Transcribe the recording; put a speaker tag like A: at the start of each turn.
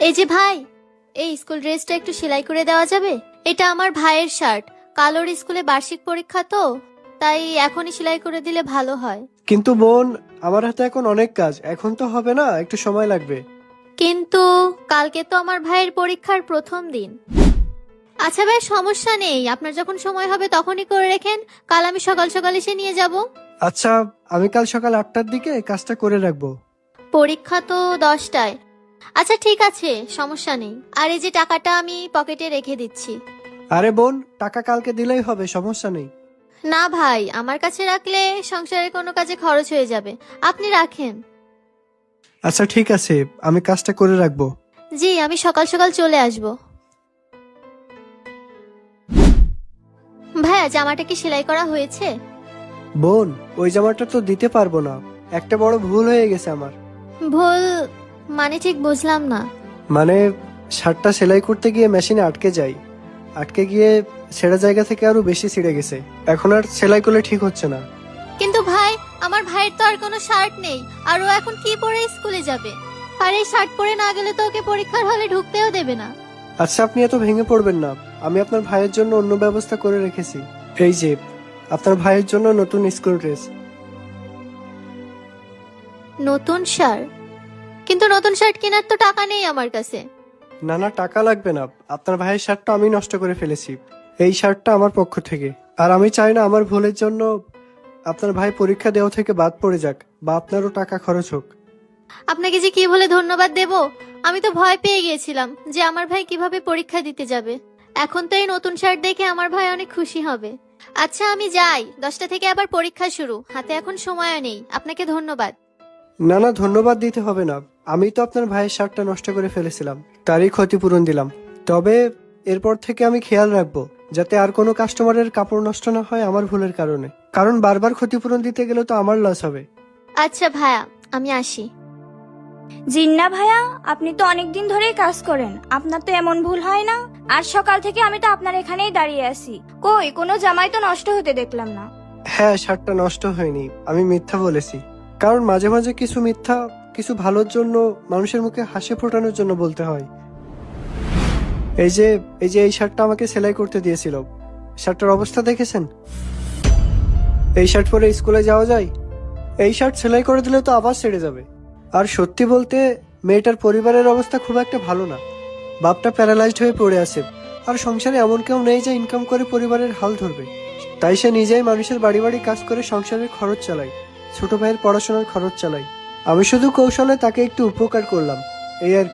A: এই যে ভাই, এই স্কুল ড্রেসটা একটু সেলাই করে দেওয়া যাবে? এটা আমার ভাইয়ের শার্ট। কালোর স্কুলে বার্ষিক পরীক্ষা তো, তাই এখনই সেলাই করে দিলে ভালো হয়।
B: কিন্তু বোন, আমার হাতে এখন অনেক কাজ, এখন তো হবে না, একটু সময় লাগবে।
A: কিন্তু কালকে তো আমার ভাইয়ের পরীক্ষার প্রথম দিন। আচ্ছা ভাই, সমস্যা নেই, আপনার যখন সময় হবে তখনই করে রেখেন। কাল আমি সকাল সকাল এসে নিয়ে যাব।
B: আচ্ছা, আমি কাল সকাল 8টার দিকে কাজটা করে রাখবো।
A: পরীক্ষা তো 10টায়। আচ্ছা ঠিক আছে, সমস্যা নেই। আর এই যে টাকাটা আমি পকেটে রেখে দিচ্ছি।
B: আরে বোন, টাকা কালকে দিলেই হবে, সমস্যা নেই।
A: না ভাই, আমার কাছে রাখলে সংসারের কোনো কাজে খরচ হয়ে যাবে। আপনি রাখেন।
B: আচ্ছা ঠিক আছে, আমি কাজটা করে রাখবো।
A: জি, আমি সকাল সকাল চলে আসব। ভাইয়া, জামাটা কি সেলাই করা হয়েছে?
B: বোন, ওই জামাটা তো দিতে পারবো না, একটা বড় ভুল হয়ে গেছে আমার।
A: ভুল মানে ঠিক বুঝলাম না।
B: মানে শার্টটা সেলাই করতে গিয়ে মেশিনে আটকে যাই, আটকে গিয়ে ছেঁড়া জায়গা থেকে আরো বেশি ছিঁড়ে গেছে, এখন আর সেলাই করলে ঠিক হচ্ছে না।
A: কিন্তু ভাই, আমার ভাইয়ের তো আর কোনো শার্ট নেই, আর ও এখন কি পরে স্কুলে যাবে? আর এই শার্ট পরে না গেলে তো ওকে পরীক্ষার হলে ঢুকতেও দেবে না।
B: আচ্ছা, আপনি এত ভেঙে পড়বেন না, আমি আপনার ভাইয়ের জন্য অন্য ব্যবস্থা করে রেখেছি। এই যে আপনার ভাইয়ের জন্য নতুন স্কুল ড্রেস।
A: নতুন শার্ট? কিন্তু নতুন শার্ট কেনার তো টাকা নেই আমার কাছে।
B: না না, টাকা লাগবে না, আপনার ভাইয়ের শার্টটা আমি নষ্ট করে ফেলেছি, এই শার্টটা আমার পক্ষ থেকে। আর আমি চাই না আমার ভুলের জন্য আপনার ভাই পরীক্ষা দেওয়া থেকে বাদ পড়ে যাক, বা আপনারও টাকা খরচ হোক।
A: আপনাকে যে কি বলে ধন্যবাদ দেব? আমি তো ভয় পেয়ে গিয়েছিলাম যে আমার ভাই কিভাবে পরীক্ষা দিতে যাবে। এখন তো এই নতুন শার্ট দেখে আমার ভাই অনেক খুশি হবে। আচ্ছা আমি যাই, 10টা থেকে আবার পরীক্ষা শুরু, হাতে এখন সময়ও নেই। আপনাকে ধন্যবাদ।
B: না না, ধন্যবাদ দিতে হবে না, আমি তো আপনার ভাইয়ের শার্টটা নষ্ট করে ফেলেছিলাম, তারই ক্ষতিপূরণ দিলাম। তবে এরপর থেকে আমি খেয়াল রাখবো যাতে আর কোনো কাস্টমারের কাপড় নষ্ট না হয় আমার ভুলের কারণে, কারণ বারবার ক্ষতিপূরণ দিতে গেলে তো আমার লস হবে।
A: আচ্ছা ভাইয়া, আমি আসি।
C: জিন্না ভাইয়া, আপনি তো অনেকদিন ধরেই কাজ করেন, আপনার তো এমন ভুল হয় না? আর সকাল থেকে আমি তো আপনার এখানেই দাঁড়িয়ে আছি, কই কোনো জামাই তো নষ্ট হতে দেখলাম না।
B: হ্যাঁ, শার্টটা নষ্ট হয়নি, আমি মিথ্যা বলেছি, কারণ মাঝে মাঝে কিছু মিথ্যা কিছু ভালোর জন্য, মানুষের মুখে হাসি ফোটানোর জন্য বলতে হয়। এই শার্টটা আমাকে সেলাই করতে দিয়েছিল, শার্টটার অবস্থা দেখেছেন? এই শার্ট পরে স্কুলে যাওয়া যায়? এই শার্ট সেলাই করে দিলে তো আবার ছেড়ে যাবে। আর সত্যি বলতে মেয়েটার পরিবারের অবস্থা খুব একটা ভালো না, বাপটা প্যারালাইজড হয়ে পড়ে আছে, আর সংসারে এমন কেউ নেই যে ইনকাম করে পরিবারের হাল ধরবে। তাই সে নিজেই মানুষের বাড়ি বাড়ি কাজ করে সংসারের খরচ চালায়, ছোট ভাইয়ের পড়াশোনার খরচ চালায়। আমি শুধু কৌশলে তাকে একটু উপকার করলাম, এই আর